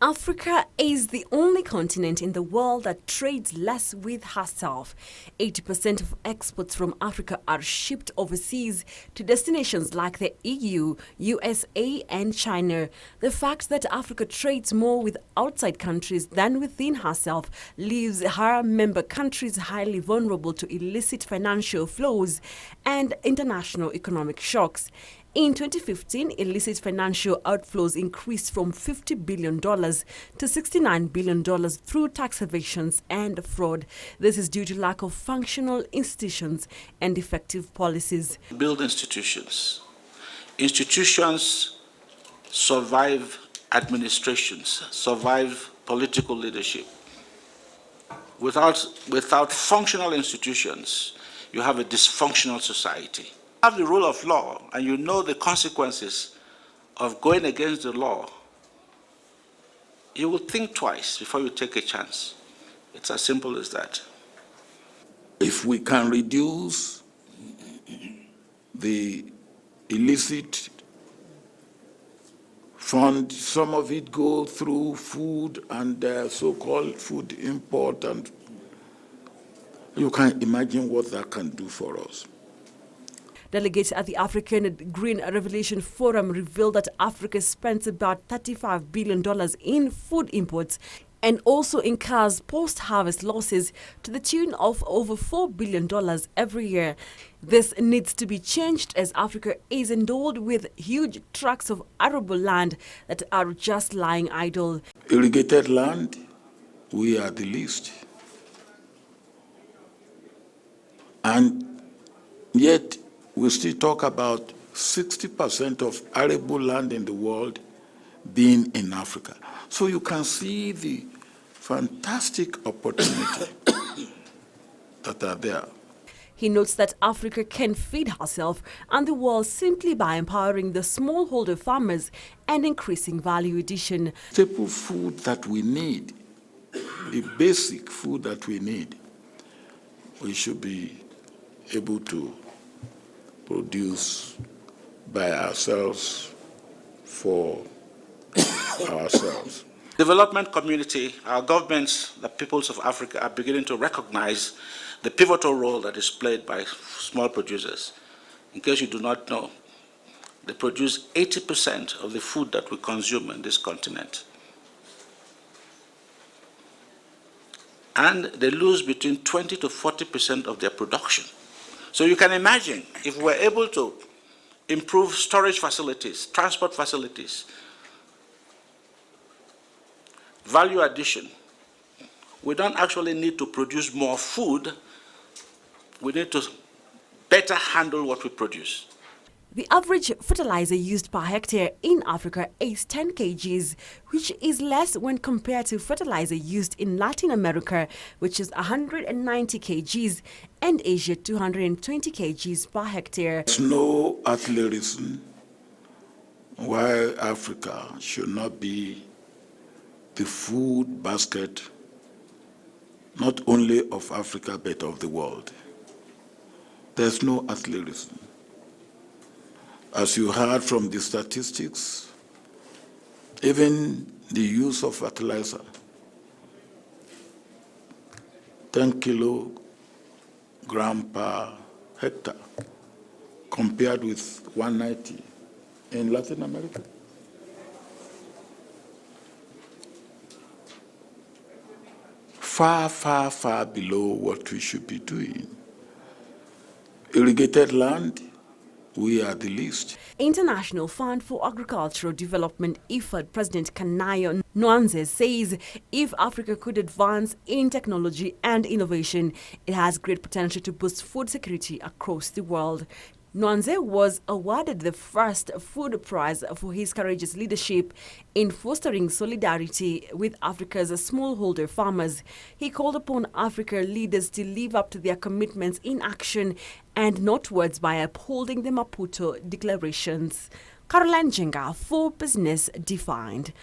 Africa is the only continent in the world that trades less with herself. 80% of exports from Africa are shipped overseas to destinations like the EU, USA, and China. The fact that Africa trades more with outside countries than within herself leaves her member countries highly vulnerable to illicit financial flows and international economic shocks. In 2015, illicit financial outflows increased from $50 billion to $69 billion through tax evasions and fraud. This is due to lack of functional institutions and effective policies. Build institutions. Institutions survive administrations, survive political leadership. Without functional institutions, you have a dysfunctional society. Have the rule of law and you know the consequences of going against the law, you will think twice before you take a chance. It's as simple as that. If we can reduce the illicit fund, some of it go through food and so-called food import, and you can imagine what that can do for us. Delegates at the African Green Revolution Forum revealed that Africa spends about $35 billion in food imports and also incurs post-harvest losses to the tune of over $4 billion every year. This needs to be changed as Africa is endowed with huge tracts of arable land that are just lying idle. Irrigated land, we are the least. And yet, we still talk about 60% of arable land in the world being in Africa. So you can see the fantastic opportunity that are there. He notes that Africa can feed herself and the world simply by empowering the smallholder farmers and increasing value addition. Staple food that we need, the basic food that we need, we should be able to produce by ourselves for ourselves. Development community, our governments, the peoples of Africa are beginning to recognize the pivotal role that is played by small producers. In case you do not know, they produce 80% of the food that we consume in this continent. And they lose between 20 to 40% of their production. So you can imagine if we're able to improve storage facilities, transport facilities, value addition, we don't actually need to produce more food, we need to better handle what we produce. The average fertilizer used per hectare in Africa is 10 kgs, which is less when compared to fertilizer used in Latin America, which is 190 kgs, and Asia 220 kgs per hectare. There's no earthly reason why Africa should not be the food basket, not only of Africa, but of the world. There's no earthly reason. As you heard from the statistics, even the use of fertilizer, 10 kilogram per hectare, compared with 190 in Latin America. Far, far, far below what we should be doing. Irrigated land, we are the least. International Fund for Agricultural Development, IFAD President Kanayo Nwanze says if Africa could advance in technology and innovation, it has great potential to boost food security across the world. Nwanze was awarded the first food prize for his courageous leadership in fostering solidarity with Africa's smallholder farmers. He called upon African leaders to live up to their commitments in action and not words by upholding the Maputo declarations. Caroline Jenga for Business Defined.